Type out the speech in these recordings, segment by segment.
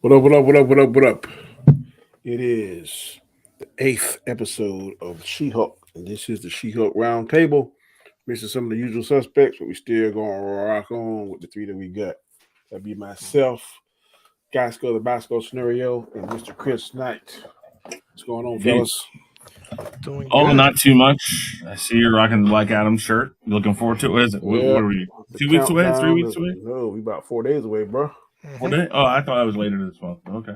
What up, what up, what up, what up, what up? It is the eighth episode of She-Hulk, and this is the She-Hulk Roundtable. Missing some of the usual suspects, but we still going to rock on with the three that we got. That'd be myself, Gaiskar, the Basco Senario, and Mr. Chris Knight. What's going on, fellas? Doing Oh, good. not too much. I see you're rocking the Black Adam shirt. You looking forward to it? What is it? What are we? 2 weeks away? 3 weeks away? No, we about 4 days away, bro. 4 days? Oh, I thought I was later this month. Okay.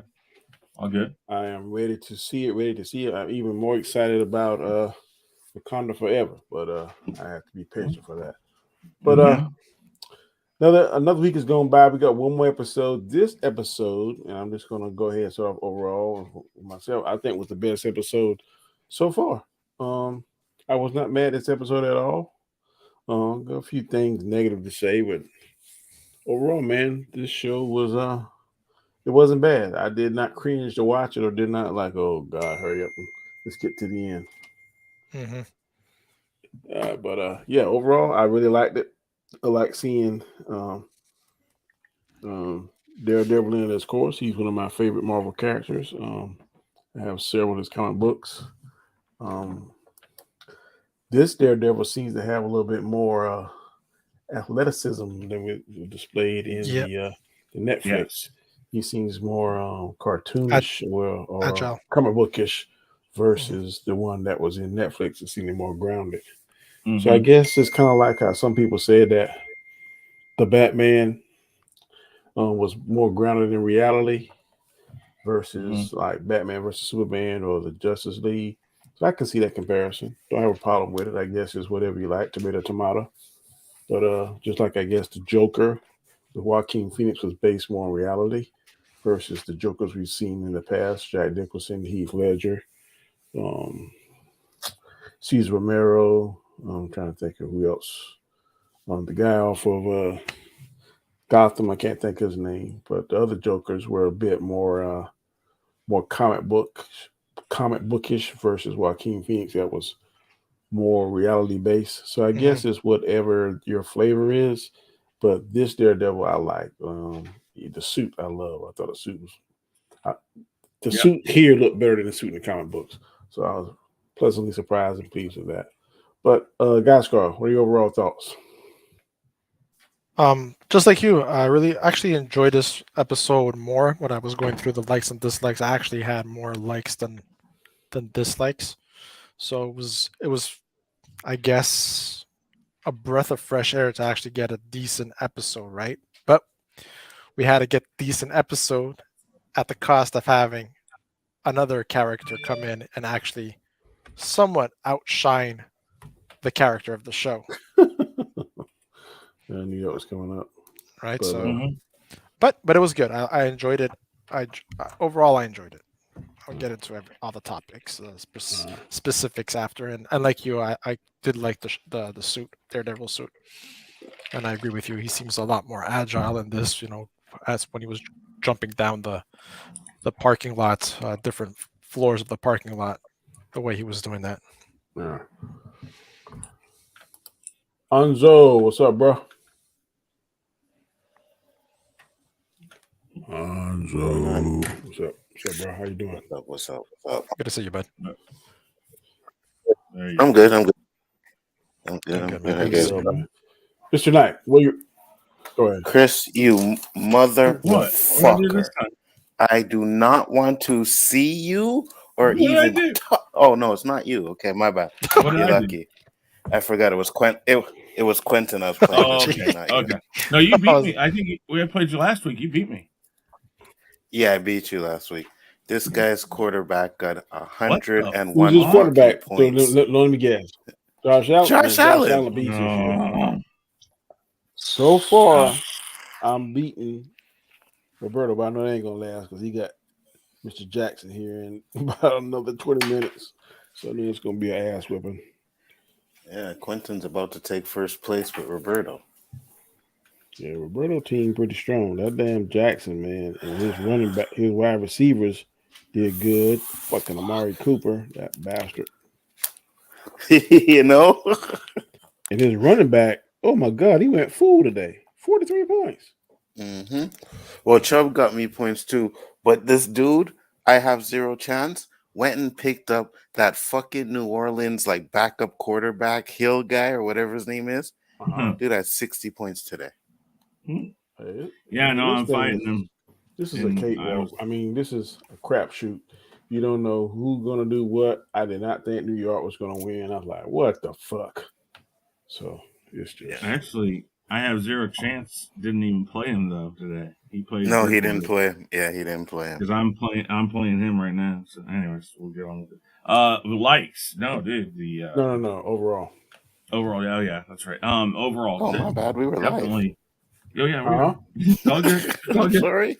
All good. I am ready to see it. I'm even more excited about Wakanda Forever, but I have to be patient for that. But another week has gone by. We got one more episode. This episode, and I'm just gonna go ahead and start off overall with myself. I think was the best episode so far. I was not mad at this episode at all. Got a few things negative to say, but overall, man, this show was it wasn't bad. I did not cringe to watch it or did not like, oh God, hurry up and let's get to the end. But yeah, overall, I really liked it. I like seeing Daredevil in his course. He's one of my favorite Marvel characters. I have several of his comic books. This Daredevil seems to have a little bit more athleticism than we displayed in the Netflix. Yes. He seems more cartoonish or agile, comic bookish versus the one that was in Netflix. It seemed more grounded. So I guess it's kind of like how some people said that the Batman was more grounded in reality versus like Batman versus Superman or the Justice League. So I can see that comparison. Don't have a problem with it. I guess it's whatever you like, tomato. But just like I guess the Joker, the Joaquin Phoenix was based more on reality versus the Jokers we've seen in the past, Jack Nicholson, Heath Ledger, Cesar Romero. I'm trying to think of who else. The guy off of Gotham, I can't think of his name, but the other Jokers were a bit more comic bookish versus Joaquin Phoenix that was more reality based. So I guess it's whatever your flavor is. But this Daredevil I like. The suit I love. I thought the suit here looked better than the suit in the comic books. So I was pleasantly surprised and pleased with that. But Gaiskar, what are your overall thoughts? Just like you, I really actually enjoyed this episode more when I was going through the likes and dislikes. I actually had more likes than dislikes. So it was I guess a breath of fresh air to actually get a decent episode, right? But we had to get decent episode at the cost of having another character come in and actually somewhat outshine the character of the show. I knew that was coming up, right? But it was good. I enjoyed it. Overall I enjoyed it. I'll get into all the topics, specifics after, and like you, I did like the suit, Daredevil suit, and I agree with you. He seems a lot more agile in this, as when he was jumping down the parking lot, different floors of the parking lot, the way he was doing that. Yeah. Anzo, what's up, bro? Anzo, what's up? What's up, bro? How you doing? What's up? Good to see you, bud. I'm good. I'm good. Mr. Knight, go ahead. Chris, you motherfucker. I do not want to see you or even oh no, it's not you. Okay, my bad. You're lucky. I forgot it was Quentin. It was Quentin I was playing. Oh, okay. No, you beat me. I think we had played you last week. You beat me. Yeah, I beat you last week. This guy's quarterback got 101 quarterback points. Let me guess. Josh Allen. Josh Allen beats you. So far, I'm beating Roberto, but I know they ain't gonna last because he got Mr. Jackson here in about another 20 minutes. So then it's gonna be an ass whipping. Yeah, Quentin's about to take first place with Roberto. Yeah, Roberto team pretty strong. That damn Jackson, man, and his running back, his wide receivers did good. Fucking Amari Cooper, that bastard. And his running back, oh my God, he went full today. 43 points. Well, Chubb got me points too. But this dude, I have zero chance, went and picked up that fucking New Orleans like backup quarterback Hill guy or whatever his name is. Dude had 60 points today. Yeah, no, I'm fighting him. This is a cakewalk. I mean, this is a crapshoot. You don't know who's gonna do what. I did not think New York was gonna win. I was like, what the fuck? So it's just actually, I have zero chance. Didn't even play him though today. He played. No, he didn't play. Yeah, he didn't play him. Because I'm playing him right now. So, anyways, we'll get on with it. Likes? No, dude. No. Overall, yeah, that's right. Overall. Oh, my bad. We were definitely. Live. Oh yeah, we were. It's all good. It's all good. Sorry.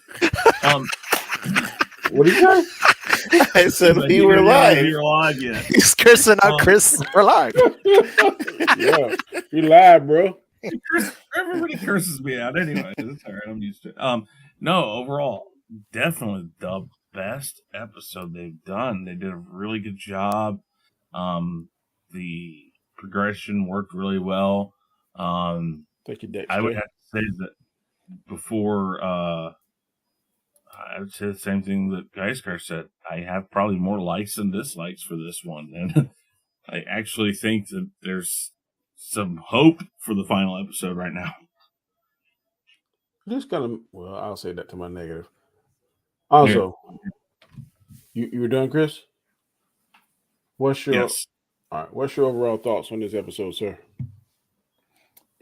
What did you say? I said we were live. You're live yet? He's cursing out Chris. We're live. Yeah, we live, bro. Everybody curses me out anyway. That's all right. I'm used to it. No, overall, definitely the best episode they've done. They did a really good job. The progression worked really well. Thank you, Dexter. I would have to say that before, I would say the same thing that Gaiskar said. I have probably more likes than dislikes for this one. And I actually think that there's some hope for the final episode right now. Just kind of, well, I'll say that to my negative. Also, you were done, Chris? What's your all right? What's your overall thoughts on this episode, sir?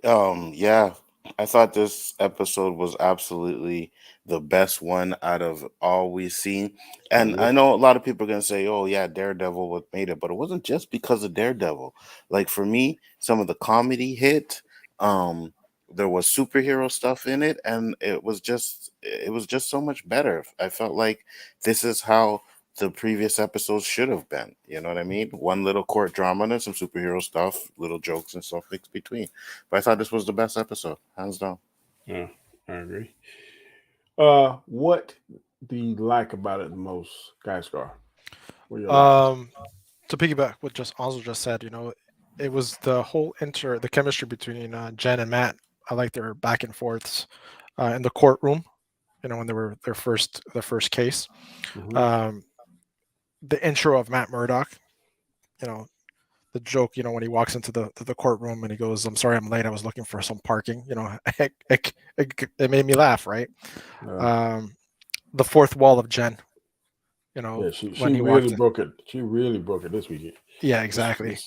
Yeah, I thought this episode was absolutely the best one out of all we've seen. And I know a lot of people are gonna say, "Oh, yeah, Daredevil what made it," but it wasn't just because of Daredevil. Like for me, some of the comedy hit. There was superhero stuff in it, and it was just so much better. I felt like this is how the previous episodes should have been. You know what I mean? One little court drama and then some superhero stuff, little jokes and stuff mixed between. But I thought this was the best episode, hands down. Yeah, I agree. What do you like about it the most, Gaiskar? To piggyback what Ozil just said, it was the whole the chemistry between Jen and Matt. I like their back and forths in the courtroom. When they were the first case. Mm-hmm. The intro of Matt Murdock, the joke, when he walks into the courtroom and he goes, "I'm sorry, I'm late. I was looking for some parking." It made me laugh, right? The fourth wall of Jen. She really broke it. She really broke it this weekend. Yeah, exactly.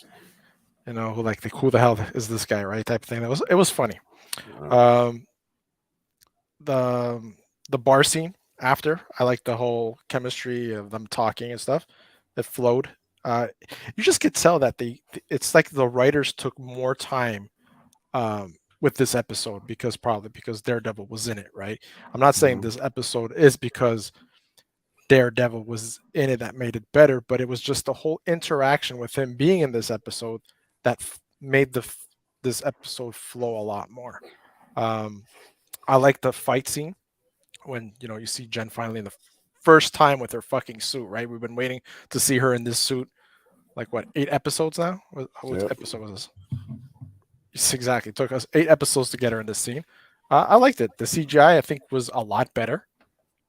Who the hell is this guy, right? Type of thing. It was funny. The bar scene after, I like the whole chemistry of them talking and stuff. It flowed. You just could tell that it's like the writers took more time with this episode because Daredevil was in it, right? I'm not saying this episode is because Daredevil was in it that made it better, but it was just the whole interaction with him being in this episode that made this episode flow a lot more. I like the fight scene when you see Jen finally in the first time with her fucking suit, right? We've been waiting to see her in this suit, like what, 8 episodes now? What episode was this? It's exactly. It took us 8 episodes to get her in this scene. I liked it. The CGI I think was a lot better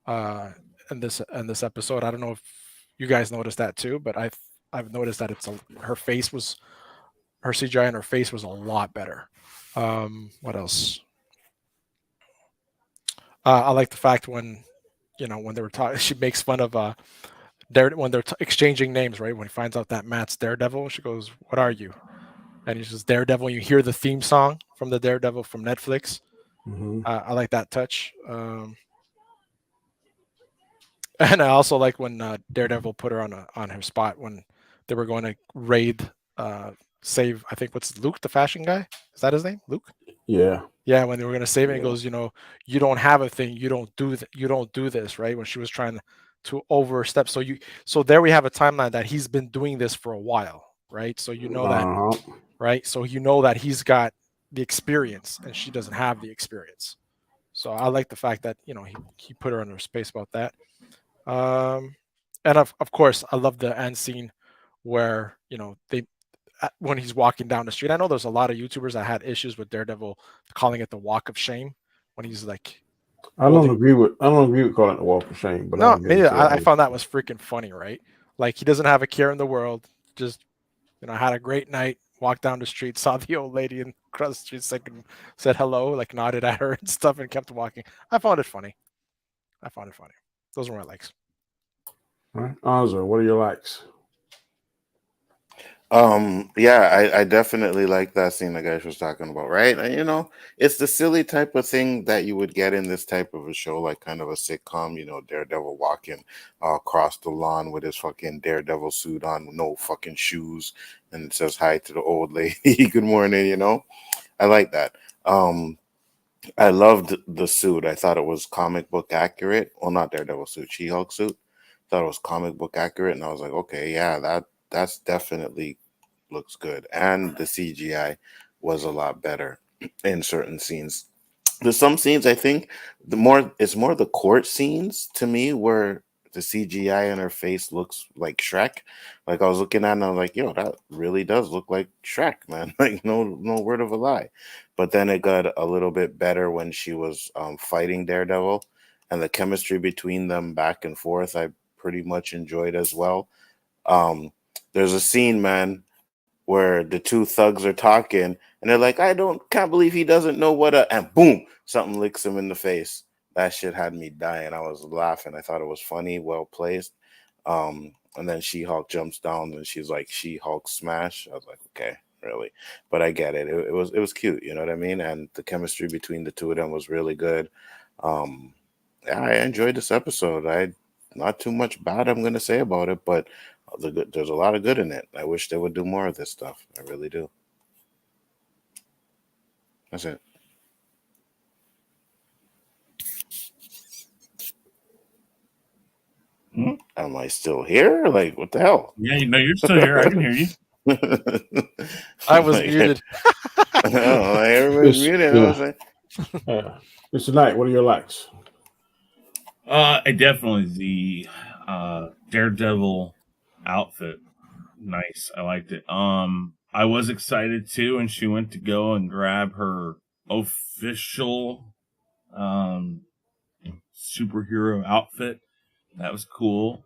in this episode. I don't know if you guys noticed that too, but I've noticed that her CGI and her face was a lot better. What else? I like the fact when they were talking, she makes fun of when they're exchanging names, right? When he finds out that Matt's Daredevil, she goes, "What are you?" And he says, "Daredevil." You hear the theme song from the Daredevil from Netflix. Mm-hmm. I like that touch. And I also like when Daredevil put her on her spot when they were going to raid, save. I think what's Luke, the fashion guy? Is that his name, Luke? Yeah. Yeah, when they were going to save it, he goes, you don't have a thing, you don't do this, right? When she was trying to overstep. So there we have a timeline that he's been doing this for a while, right? So that, right? So that he's got the experience and she doesn't have the experience. So I like the fact that he put her in her space about that. And of course, I love the end scene where when he's walking down the street. I know there's a lot of YouTubers that had issues with Daredevil calling it the walk of shame when he's like I don't agree with calling it a walk of shame, but no, I found that was freaking funny, right? Like he doesn't have a care in the world. Just had a great night. Walked down the street, saw the old lady and across the street, said hello, like nodded at her and stuff, and kept walking. I found it funny. Those were my likes. All right, Anza, what are your likes? Yeah, I definitely like that scene the guys was talking about, right? And, it's the silly type of thing that you would get in this type of a show, like kind of a sitcom, Daredevil walking across the lawn with his fucking Daredevil suit on, no fucking shoes, and it says hi to the old lady, good morning, I like that. I loved the suit. I thought it was comic book accurate. Well, not Daredevil suit, She-Hulk suit. Thought it was comic book accurate, and I was like, okay, yeah, that's definitely looks good. And the CGI was a lot better in certain scenes. There's some scenes I think it's more the court scenes to me where the CGI in her face looks like Shrek. Like I was looking at it and I was like, yo, that really does look like Shrek, man. Like no word of a lie. But then it got a little bit better when she was fighting Daredevil, and the chemistry between them back and forth I pretty much enjoyed as well. There's a scene, man, where the two thugs are talking and they're like, can't believe he doesn't know and boom, something licks him in the face. That shit had me dying. I was laughing. I thought it was funny, well placed. And then She-Hulk jumps down and she's like, She-Hulk smash. I was like, okay, really? But I get it. It was cute, you know what I mean? And the chemistry between the two of them was really good. Yeah, I enjoyed this episode. Not too much bad I'm gonna say about it, but there's a lot of good in it. I wish they would do more of this stuff. I really do. That's it. Am I still here? Like, what the hell? Yeah, you're still here. I can hear you. I was muted. Everybody's muted. Yeah. I was like, Mr. Knight, what are your likes? I definitely the Daredevil outfit. Nice. I liked it. I was excited too, and she went to go and grab her official superhero outfit. That was cool.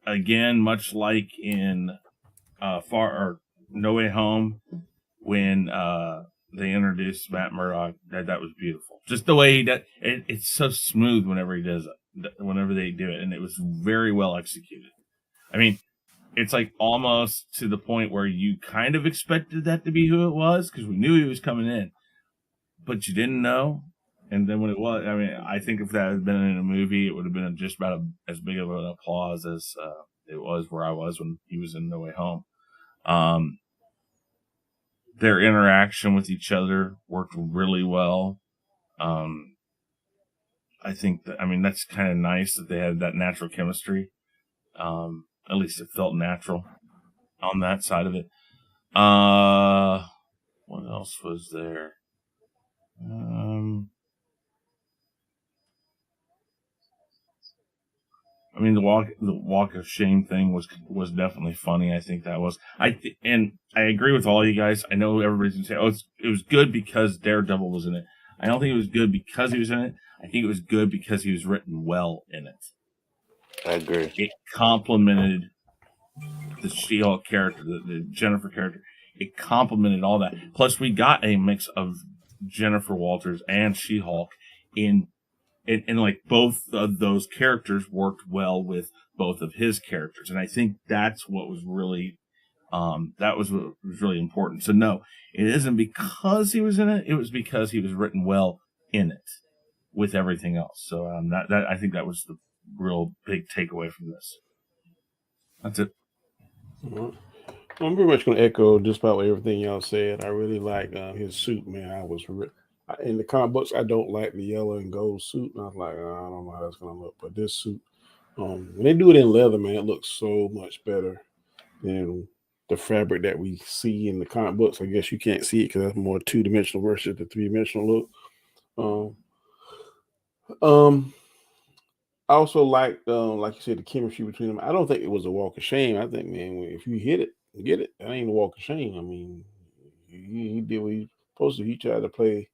Again, much like in No Way Home, when they introduced Matt Murdock, that was beautiful. Just the way he does it's so smooth whenever he does it, whenever they do it, and it was very well executed. I mean, it's like almost to the point where you kind of expected that to be who it was because we knew he was coming in, but you didn't know. And then when it was, I mean, I think if that had been in a movie, it would have been just about as big of an applause as it was where I was when he was in No Way Home. Their interaction with each other worked really well. I think that's kind of nice that they had that natural chemistry. At least it felt natural on that side of it. What else was there? The walk of shame thing was definitely funny. I think that was and I agree with all you guys. I know everybody's gonna say, "Oh, it was good because Daredevil was in it." I don't think it was good because he was in it. I think it was good because he was written well in it. I agree. It complemented the She-Hulk character, the Jennifer character. It complemented all that. Plus, we got a mix of Jennifer Walters and She-Hulk in like both of those characters worked well with both of his characters, and I think that's what was really what was really important. So no, it isn't because he was in it; it was because he was written well in it with everything else. So that I think that was the real big takeaway from this. That's it. I'm pretty much going to echo just about everything y'all said. I really like his suit, man. In the comic books, I don't like the yellow and gold suit. And I was like, I don't know how that's going to look. But this suit, when they do it in leather, man, it looks so much better than the fabric that we see in the comic books. I guess you can't see it because that's more two-dimensional versus the three-dimensional look. I also like you said, the chemistry between them. I don't think it was a walk of shame. I think, man, if you hit it, get it. That ain't a walk of shame. I mean, he did what he was supposed to. He tried to play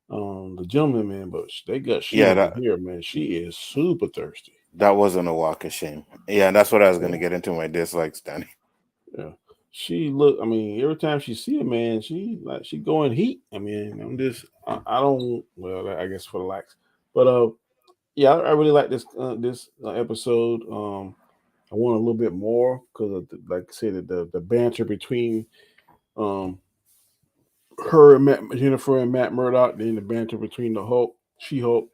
the gentleman man, but they got over here, man. She is super thirsty. That wasn't a walk of shame. Yeah, that's what I was gonna get into my dislikes, Danny. Yeah. She look. I mean, every time she see a man, she going heat. I mean, I don't. Well, I guess for the likes, but yeah, I really like this episode. I want a little bit more because of like I said, the banter between her and Jennifer and Matt Murdock, then the banter between the She-Hulk,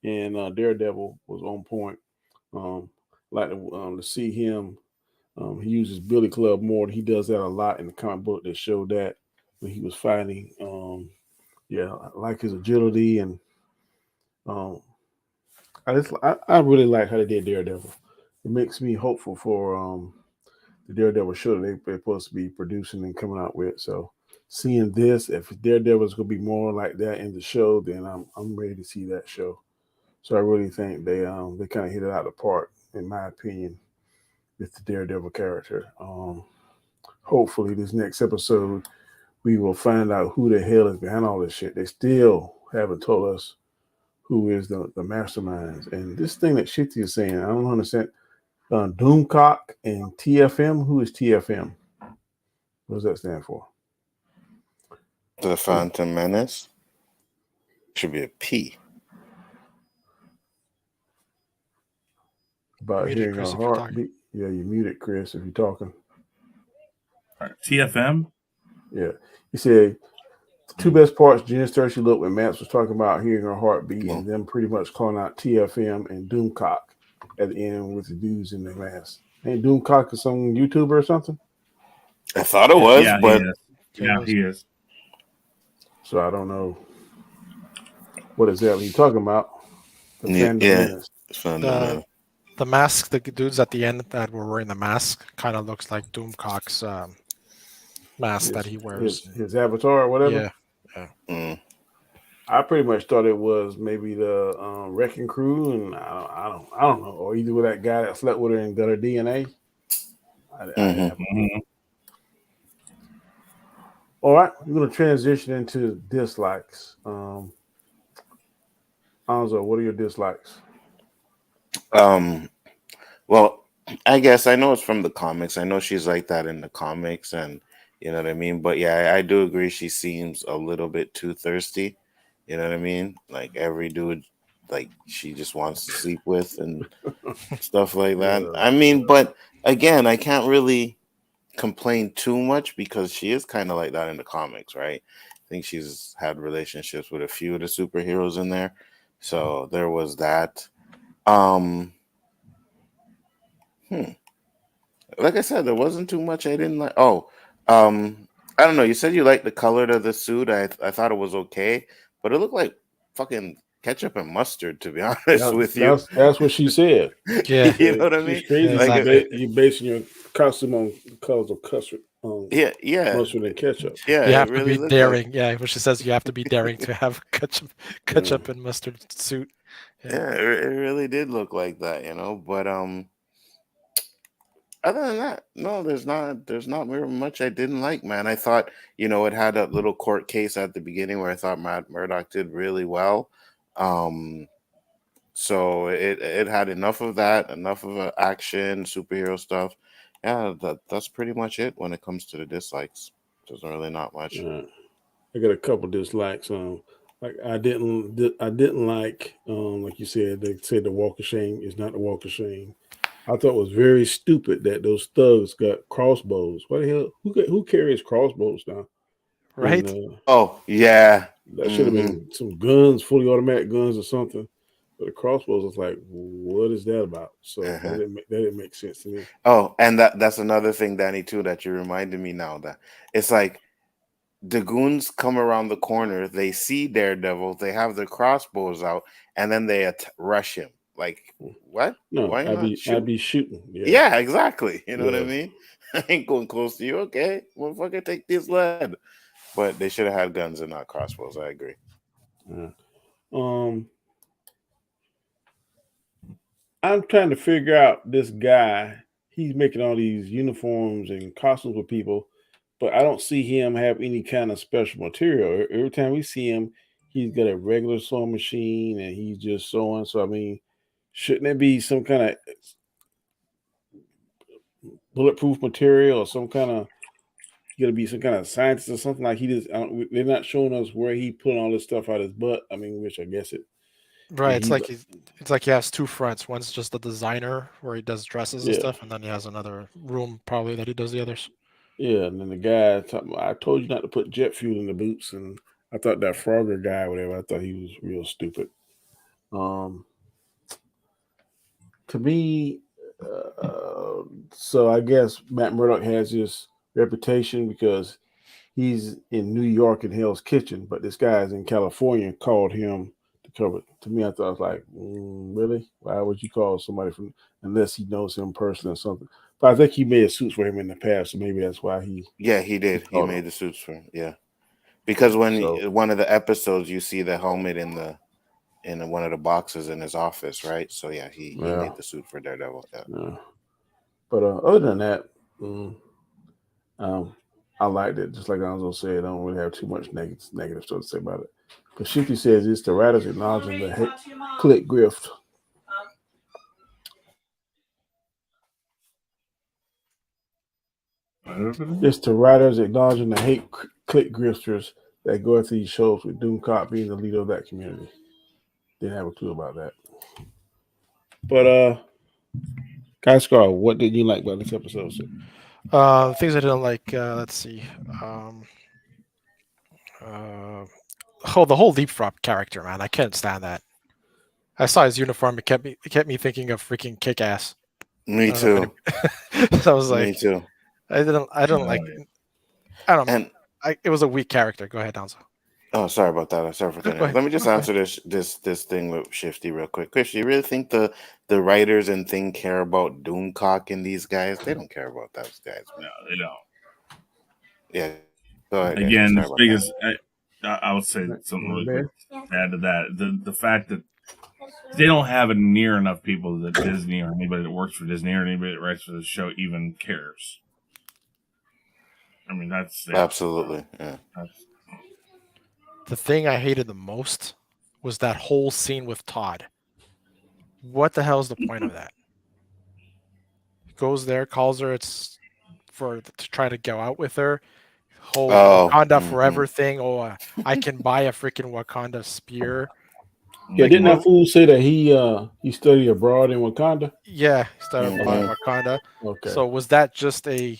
and Daredevil was on point. Like to see him. He uses Billy Club more. He does that a lot in the comic book that showed that when he was fighting. Yeah, I like his agility, and I really like how they did Daredevil. It makes me hopeful for the Daredevil show that they're supposed to be producing and coming out with. So seeing this, if Daredevil is going to be more like that in the show, then I'm ready to see that show. So I really think they kind of hit it out of the park, in my opinion, with the Daredevil character. Hopefully, this next episode, we will find out who the hell is behind all this shit. They still haven't told us who is the masterminds. And this thing that Shitty is saying, I don't understand. Doomcock and TFM. Who is TFM? What does that stand for? The Phantom Menace. Should be a P. About hearing a heartbeat. Yeah, you muted, Chris, if you're talking. All right. TFM? Yeah. He said the two best parts, Jen's thirsty look when Max was talking about hearing her heartbeat and them pretty much calling out TFM and Doomcock at the end with the dudes in the mask. Ain't Doomcock is some YouTuber or something? I thought it was, but he is. So I don't know what exactly he's talking about. The mask, the dudes at the end that were wearing the mask kind of looks like Doomcock's mask that he wears. His avatar or whatever? Yeah. I pretty much thought it was maybe the Wrecking Crew, and I don't know, or either with that guy that slept with her and got her DNA. All right, we're going to transition into dislikes. Anzo, what are your dislikes? Well, I guess I know it's from the comics. I know she's like that in the comics, and you know what I mean. But yeah, I do agree. She seems a little bit too thirsty. You know what I mean? Like every dude, like she just wants to sleep with and stuff like that. I mean, but again, I can't really complain too much because she is kind of like that in the comics, right? I think she's had relationships with a few of the superheroes in there, so there was that. Like I said, there wasn't too much I didn't like. I don't know. You said you liked the color of the suit. I thought it was okay, but it looked like fucking ketchup and mustard, to be honest with you. That's what she said. Yeah. You know what I mean? Crazy. Like you're basing your costume on colors of custard. Mustard and ketchup. Yeah, you have to be daring. Yeah, when she says you have to be daring to have ketchup and mustard suit. Yeah, it really did look like that, you know. But other than that, no, there's not very much I didn't like, man. I thought, you know, it had a little court case at the beginning where I thought Matt Murdock did really well. So it had enough of that, enough of action, superhero stuff. Yeah, that's pretty much it when it comes to the dislikes. There's really not much. I got a couple dislikes. Like I didn't like, like you said, they said the walk of shame is not the walk of shame. I thought it was very stupid that those thugs got crossbows. What the hell? Who carries crossbows now? Right? And, oh yeah, that should have been some guns, fully automatic guns or something. But the crossbows was like, what is that about? So that didn't make sense to me. Oh, and that's another thing, Danny, too, that you reminded me now that it's like the goons come around the corner, they see Daredevil, they have their crossbows out, and then they rush him. Like, what? No, why I'd be shooting. Yeah, exactly. You know what I mean? I ain't going close to you. Okay, motherfucker, take this lead. But they should have had guns and not crossbows. I agree. I'm trying to figure out this guy. He's making all these uniforms and costumes for people, but I don't see him have any kind of special material. Every time we see him, he's got a regular sewing machine and he's just sewing. So I mean, shouldn't it be some kind of bulletproof material or some kind of going to be some kind of scientist or something like he just? They're not showing us where he pulling all this stuff out of his butt. I mean, which I guess it. Right, it's like he has two fronts. One's just the designer where he does dresses and stuff, and then he has another room probably that he does the others. Yeah, and then the guy talking, I told you not to put jet fuel in the boots, and I thought that Frogger guy, whatever, I thought he was real stupid. To me, so I guess Matt Murdock has this reputation because he's in New York in Hell's Kitchen, but this guy's in California called him to cover it. To me, I thought, like, really? Why would you call somebody from, unless he knows him personally or something? But I think he made suits for him in the past, so maybe that's why he. Yeah, he did. He made the suits for him. Yeah, because when one of the episodes, you see the helmet in one of the boxes in his office, right? So yeah, he made the suit for Daredevil. Yeah. But other than that, I liked it. Just like Anzo said, I don't really have too much negative stuff to say about it. But Shifty says it's the writers acknowledging the click grift. It's the writers acknowledging the hate click grifters that go after these shows, with Doomcock being the leader of that community. Didn't have a clue about that. But Gaiskar, what did you like about this episode? Things I didn't like. Let's see. The whole Leapfrog character, man. I can't stand that. I saw his uniform. It kept me thinking of freaking Kick-Ass. Me too. So I was like, me too. I didn't like. I don't know. It was a weak character. Go ahead, Donzo. Oh, sorry about that. Sorry for that. Let me just answer this thing with Shifty real quick. Chris, you really think the writers and thing care about Doomcock and these guys? They don't care about those guys. No, they don't. Yeah. Go ahead. Again, as big as I would say something really quick to add to that, the fact that they don't have near enough people that Disney or anybody that works for Disney or anybody that writes for the show even cares. I mean, that's absolutely. Yeah. The thing I hated the most was that whole scene with Todd. What the hell is the point of that? He goes there, calls her. It's to try to go out with her. Whole Wakanda forever thing. I can buy a freaking Wakanda spear. Yeah, didn't that fool say that he studied abroad in Wakanda? Yeah, he studied abroad in Wakanda. Okay. So was that just a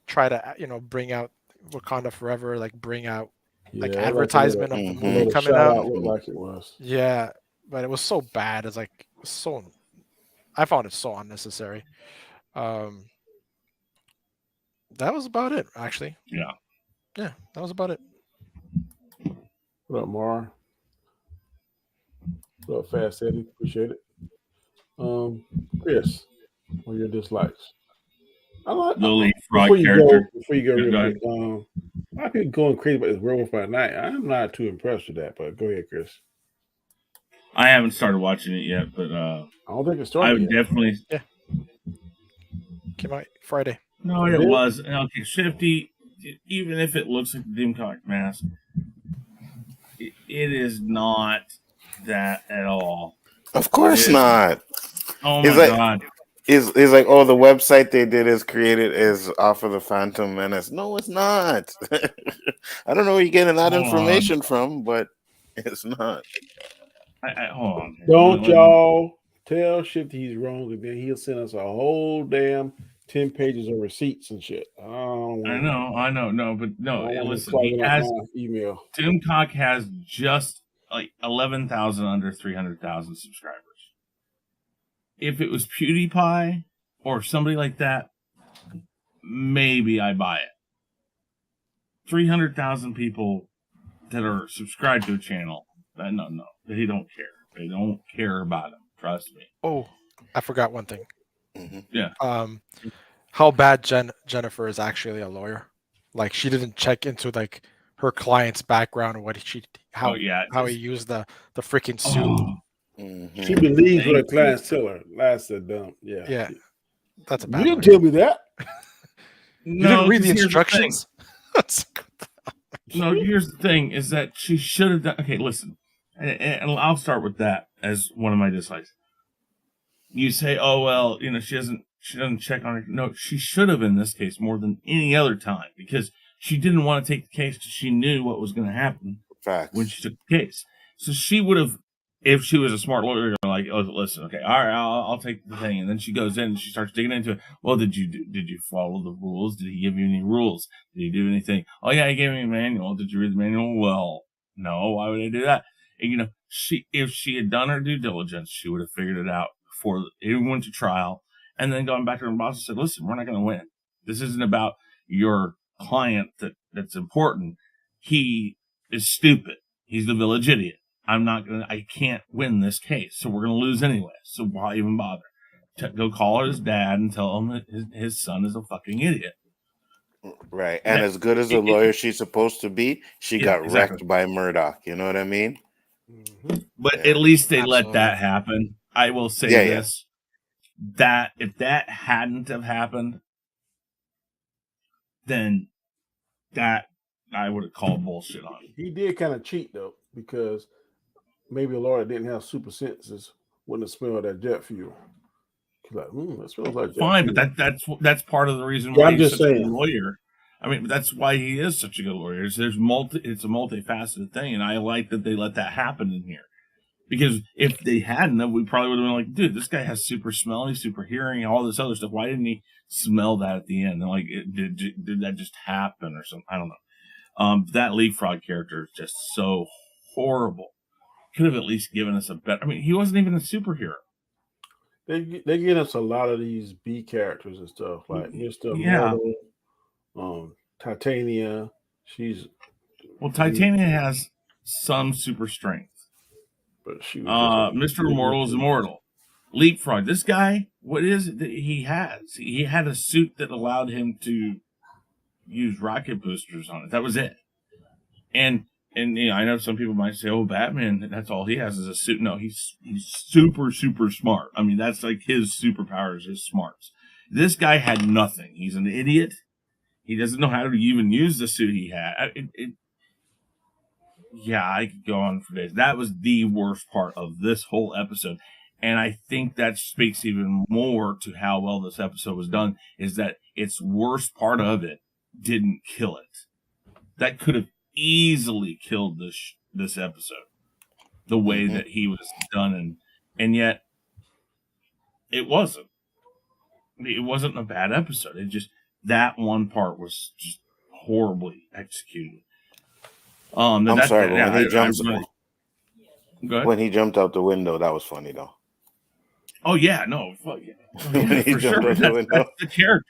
try to bring out Wakanda forever, like bring out like advertisement of the movie coming out? Looked like it was. Yeah, but it was so bad. It's like I found it so unnecessary. That was about it, actually. Yeah, that was about it. What up, Mara? What up, Fast Eddie? Appreciate it. Chris, what are your dislikes? I like the Leapfrog character. Before you go real quick, a lot of people going crazy about this Werewolf by Night. I'm not too impressed with that, but go ahead, Chris. I haven't started watching it yet, but I don't think it started. I would definitely. Yeah. Came out Friday. No, it was. Okay, Shifty, even if it looks like the Doomcock mask, it is not that at all. Of course not. Oh my God. It's like, the website they did is created is off of the Phantom Menace. No, it's not. I don't know where you're getting that information from, but it's not. Hold on. Don't y'all tell Shifty he's wrong, and then he'll send us a whole damn 10 pages of receipts and shit. I know. No, but no. Listen, he has email. Doomcock has just like 11,000 under 300,000 subscribers. If it was PewDiePie or somebody like that, maybe I buy it. 300,000 people that are subscribed to a channel. No, they don't care. They don't care about him. Trust me. Oh, I forgot one thing. Mm-hmm. Yeah. How bad Jennifer is actually a lawyer. Like, she didn't check into like her client's background or how he used the freaking suit. Oh. Mm-hmm. She believes what her clients tell her. That's a dumb. Yeah. That's a bad. You didn't tell me that. You didn't read the instructions. No, here's the thing: is that she should have done. Okay, listen, and I'll start with that as one of my dislikes. You say, "Oh well, she doesn't check on her." No, she should have in this case more than any other time because she didn't want to take the case because she knew what was going to happen when she took the case. So she would have, if she was a smart lawyer, like, "Oh, listen, okay, all right, I'll take the thing," and then she goes in and she starts digging into it. Well, did you follow the rules? Did he give you any rules? Did he do anything? Oh yeah, he gave me a manual. Did you read the manual? Well, no. Why would I do that? And, if she had done her due diligence, she would have figured it out before it went to trial, and then gone back to her boss and said, "Listen, we're not going to win. This isn't about your client that's important. He is stupid. He's the village idiot. I can't win this case, so we're going to lose anyway. So why even bother? Go call his dad and tell him that his son is a fucking idiot." Right. And as good as a lawyer she's supposed to be, she got wrecked by Murdoch. You know what I mean? But at least they let that happen. I will say this. That if that hadn't have happened, then that I would have called bullshit on him. He did kind of cheat though, because maybe a lawyer didn't have super senses, wouldn't have smelled that jet fuel. He's like, that smells like jet fuel. But that's part of the reason why he's such a good lawyer. I mean, that's why he is such a good lawyer. It's a multifaceted thing, and I like that they let that happen in here. Because if they hadn't, we probably would have been like, dude, this guy has super smelling, super hearing, all this other stuff. Why didn't he smell that at the end? And like, did that just happen or something? I don't know. That Leapfrog character is just so horrible. Could have at least given us a better. I mean, he wasn't even a superhero. They get us a lot of these B characters and stuff like Mr. Mortal, Titania. Titania has some super strength. But she Mr. Immortal is immortal. Leapfrog. This guy, what is it that he has? He had a suit that allowed him to use rocket boosters on it. That was it. And I know some people might say, "Oh, Batman, that's all he has is a suit." No, he's super, super smart. I mean, that's like his superpowers, his smarts. This guy had nothing. He's an idiot. He doesn't know how to even use the suit he had. Yeah, I could go on for days. That was the worst part of this whole episode. And I think that speaks even more to how well this episode was done, is that its worst part of it didn't kill it. That could have easily killed this episode, the way that he was done. And yet, it wasn't. It wasn't a bad episode. It just, that one part was just horribly executed. I'm sorry, but when he jumped out the window, that was funny though. Oh yeah, no, fuck yeah. When he jumped out the window, that's the character.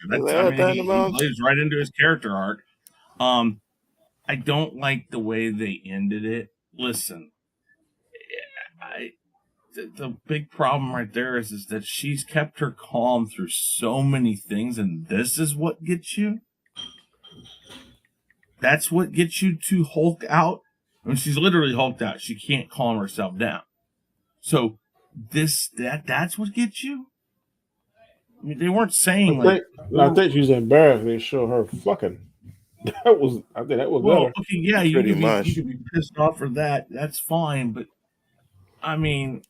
He plays right into his character arc. I don't like the way they ended it. Listen, the big problem right there is that she's kept her calm through so many things, and this is what gets you. That's what gets you to Hulk out. I mean, she's literally hulked out. She can't calm herself down. So that's what gets you. I mean, they weren't saying I think she's embarrassed. They show her fucking. I think that was better. Okay, yeah, you could be pissed off for that. That's fine, but I mean,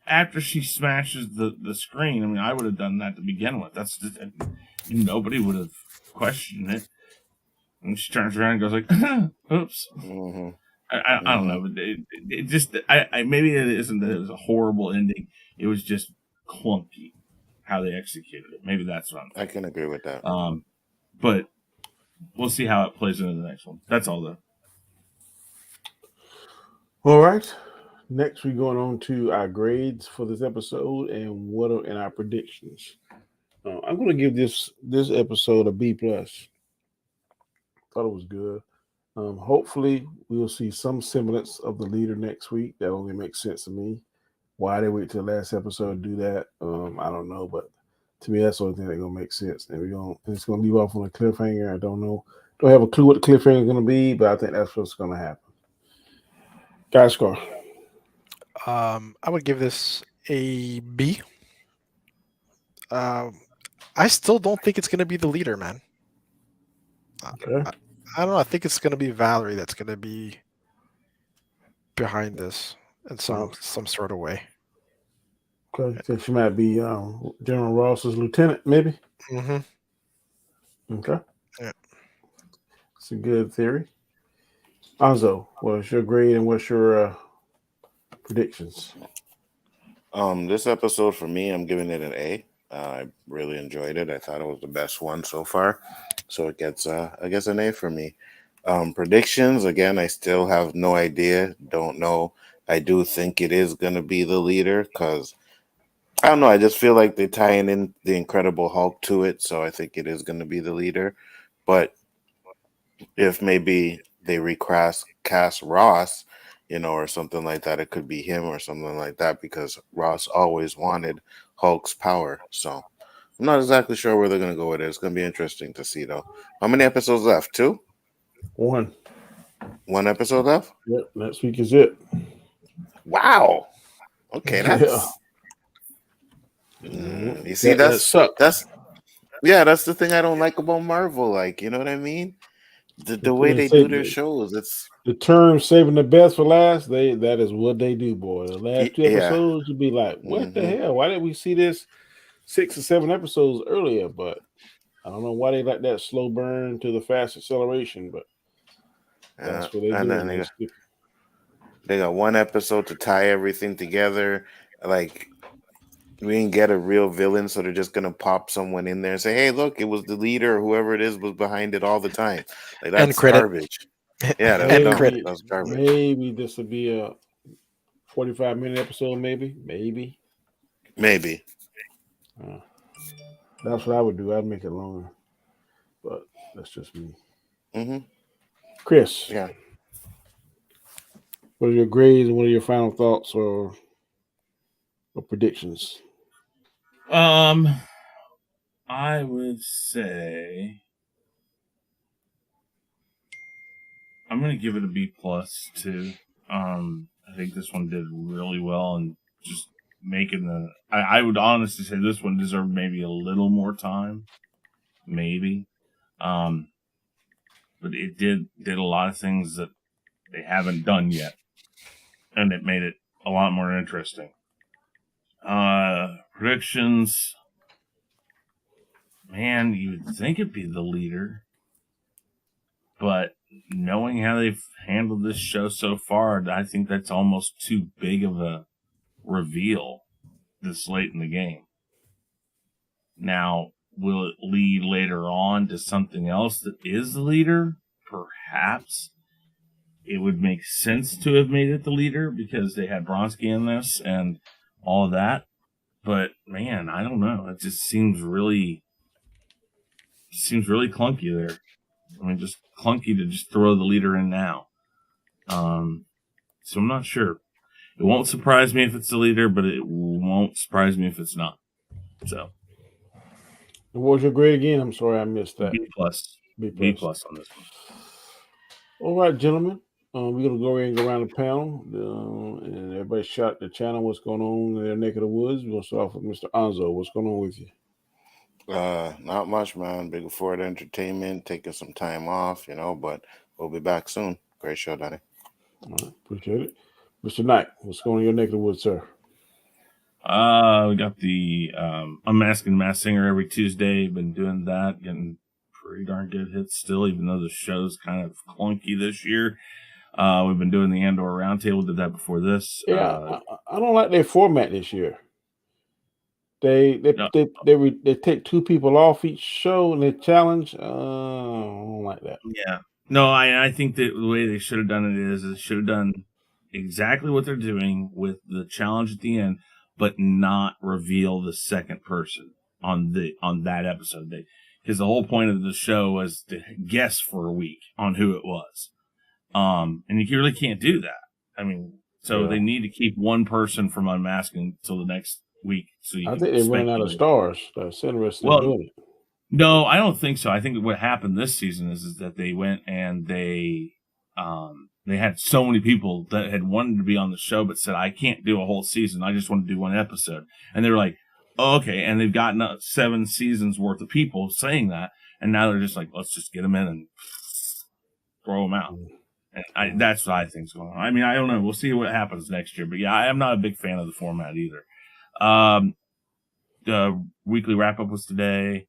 after she smashes the screen, I mean, I would have done that to begin with. That's just, nobody would have questioned it. And she turns around and goes like, "Oops." Mm-hmm. I don't know, but it just maybe it isn't that it was a horrible ending. It was just clunky how they executed it. Maybe that's what I can agree with that. But we'll see how it plays into the next one. That's all though. All right. Next, we're going on to our grades for this episode and our predictions. I'm going to give this episode a B+. Thought it was good. Hopefully, we'll see some semblance of the leader next week. That only makes sense to me. Why they wait till the last episode to do that, I don't know. But to me, that's the only thing that's going to make sense. And it's going to leave off on a cliffhanger. I don't know. Don't have a clue what the cliffhanger is going to be, but I think that's what's going to happen. Gaiskar. I would give this a B. I still don't think it's going to be the leader, man. Okay. I don't know. I think it's gonna be Valerie that's gonna be behind this in some sort of way. Okay, think she might be General Ross's lieutenant, maybe. Mm-hmm. Okay, Yeah. it's a good theory. Anzo, what's your grade and what's your predictions? This episode for me, I'm giving it an A. I really enjoyed it. I thought it was the best one so far, so it gets I guess an A for me. Predictions again, I still have no idea. Don't know. I do think it is gonna be the leader because I don't know. I just feel like they're tying in the Incredible Hulk to it, so I think it is gonna be the leader. But if maybe they cast Ross, or something like that, it could be him or something like that because Ross always wanted Hulk's power. So I'm not exactly sure where they're gonna go with it. It's gonna be interesting to see though. How many episodes left? 2? One. 1 episode left? Yep, next week is it. Wow. Okay, that's you see that sucks. that's the thing I don't like about Marvel. Like, you know what I mean? The way they do their shows, it's the term saving the best for last. That is what they do, boy. The last 2 episodes would be like, what the hell? Why didn't we see this 6 or 7 episodes earlier? But I don't know why they like that slow burn to the fast acceleration, but that's what they do. They got 1 episode to tie everything together. Like, we didn't get a real villain, so they're just gonna pop someone in there and say, "Hey, look, it was the leader or whoever it is was behind it all the time." Like, that's garbage. Yeah, that's garbage. Maybe this will be a 45-minute episode. Maybe. That's what I would do. I'd make it longer, but that's just me. Chris, yeah. What are your grades and what are your final thoughts or predictions? I would say I'm going to give it a B+ too. I think this one did really well and just making I would honestly say this one deserved maybe a little more time, maybe. But it did a lot of things that they haven't done yet, and it made it a lot more interesting. Predictions. Man, you would think it'd be the leader, but knowing how they've handled this show so far, I think that's almost too big of a reveal this late in the game. Now, will it lead later on to something else that is the leader? Perhaps. It would make sense to have made it the leader because they had Bronsky in this and all of that. But, man, I don't know. It just seems really clunky there. I mean, just clunky to just throw the leader in now. So I'm not sure. It won't surprise me if it's the leader, but it won't surprise me if it's not. So. And what was your grade again? I'm sorry, I missed that. B+. B+ on this one. All right, gentlemen. We're going to go ahead and go around the panel. And everybody shout the channel. What's going on in their neck of the woods? We're going to start off with Mr. Anzo. What's going on with you? Not much, man. Big Ford Entertainment, taking some time off, but we'll be back soon. Great show, Daddy. All right, appreciate it. Mr. Knight, what's going on in your neck of the woods, sir? We got the Unmasking Masked Singer every Tuesday. Been doing that, getting pretty darn good hits still, even though the show's kind of clunky this year. We've been doing the Andor Roundtable, did that before this. Yeah, I don't like their format this year. They take 2 people off each show and they challenge. I don't like that. Yeah. No, I think that the way they should have done it is they should have done exactly what they're doing with the challenge at the end, but not reveal the second person on that episode. Because the whole point of the show was to guess for a week on who it was. And you really can't do that. I mean, so they need to keep one person from unmasking until the next week. So I think they ran out of stars. Senario still doing it. No, I don't think so. I think what happened this season is that they went and they had so many people that had wanted to be on the show but said, I can't do a whole season. I just want to do 1 episode. And they were like, oh, okay. And they've gotten 7 seasons worth of people saying that. And now they're just like, let's just get them in. And throw them out. And that's what I think's going on. I mean, I don't know. We'll see what happens next year. But yeah, I am not a big fan of the format either. The weekly wrap up was today.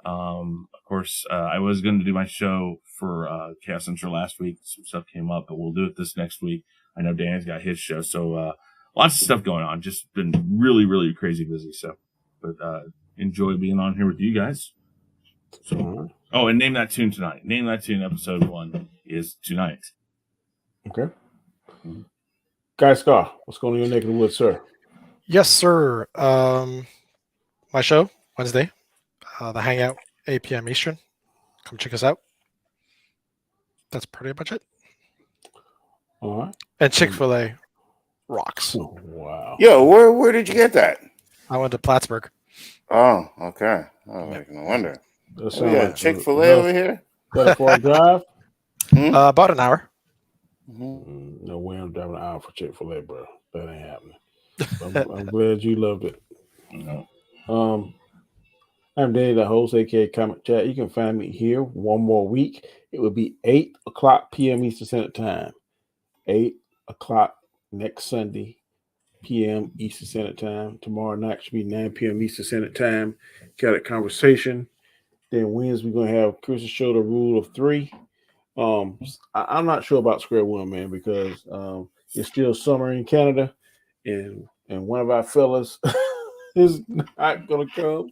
Of course, I was going to do my show for Chaos Central last week. Some stuff came up, but we'll do it this next week. I know Dan's got his show, so lots of stuff going on. Just been really, really crazy busy. So, but enjoy being on here with you guys. So, and name that tune tonight. Name that tune. Episode 1 is tonight. Okay. Gaiskar, what's going on in your neck of the woods, sir? Yes, sir. My show Wednesday, the Hangout, 8 p.m. Eastern. Come check us out. That's pretty much it. All right. And Chick-fil-A rocks. Oh, wow. Yo, where did you get that? I went to Plattsburgh. Oh, okay. Oh, no wonder. That's like Chick-fil-A over here. That far drive? About an hour. No way I'm driving an hour for Chick-fil-A, bro. That ain't happening. I'm glad you loved it. I'm Danny, the host, aka Comic Chat. You can find me here one more week. It will be 8:00 p.m. Eastern Standard Time. 8:00 next Sunday, p.m. Eastern Standard Time. Tomorrow night should be 9 p.m. Eastern Standard Time. Got a conversation. Then Wednesday, we're going to have Chris's show, The Rule of Three. I'm not sure about Square One, man, because it's still summer in Canada, and one of our fellas is not going to come.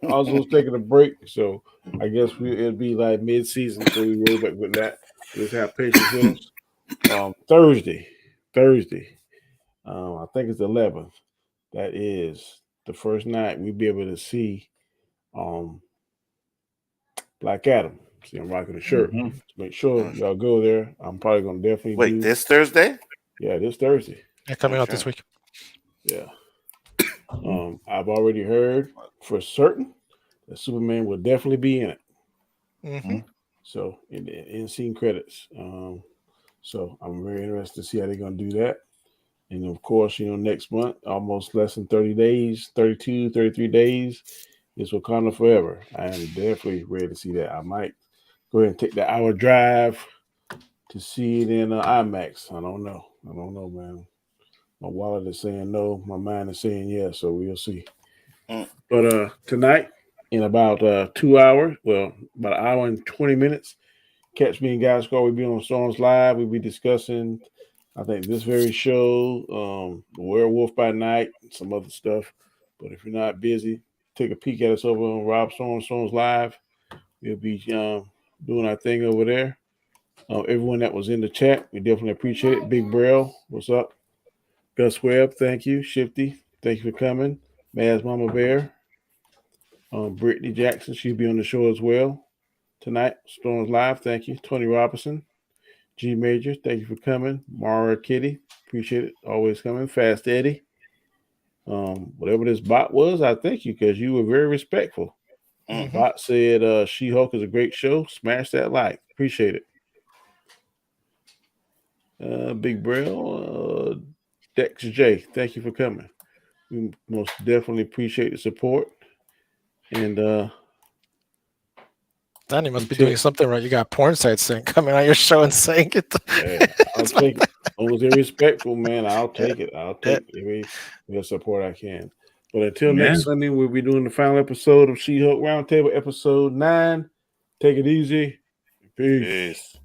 Also taking a break, so I guess it'll be like mid-season, so we roll back with that. Just have patience with us. Thursday, I think it's the 11th. That is the first night we'll be able to see Black Adam. See, I'm rocking the shirt. So make sure y'all go there. I'm probably going to definitely Wait, this Thursday? Yeah, this Thursday. Yeah, coming out this week. Yeah. I've already heard for certain that Superman will definitely be in it. So in scene credits. So I'm very interested to see how they're going to do that. And of course, next month, almost less than 30 days, 32, 33 days, is Wakanda Forever. I am definitely ready to see that. I might go ahead and take the hour drive to see it in IMAX. I don't know, man. My wallet is saying no. My mind is saying yes. So we'll see. But tonight, in about 2 hours, about an hour and 20 minutes, catch me and Gaiskar. We'll be on Storms Live. We'll be discussing, I think, this very show, Werewolf by Night, and some other stuff. But if you're not busy, take a peek at us over on Rob Storms Live. We'll be doing our thing over there. Everyone that was in the chat, we definitely appreciate it. Big Braille, what's up? Gus Webb, thank you. Shifty, thank you for coming. Maz Mama Bear. Brittany Jackson, she'll be on the show as well tonight. Storms Live, thank you. Tony Robinson. G Major, thank you for coming. Mara Kitty, appreciate it. Always coming. Fast Eddie. Whatever this bot was, I thank you because you were very respectful. Bot said She-Hulk is a great show. Smash that like. Appreciate it. Big Braille. Dex J, thank you for coming. We most definitely appreciate the support. And Danny must be doing something right. You got porn sites coming on your show and saying it. Yeah, I'll take it. Almost respectful, man. I'll take it. I'll take every support I can. But until next Sunday, we'll be doing the final episode of She-Hulk Roundtable, episode 9. Take it easy. Peace.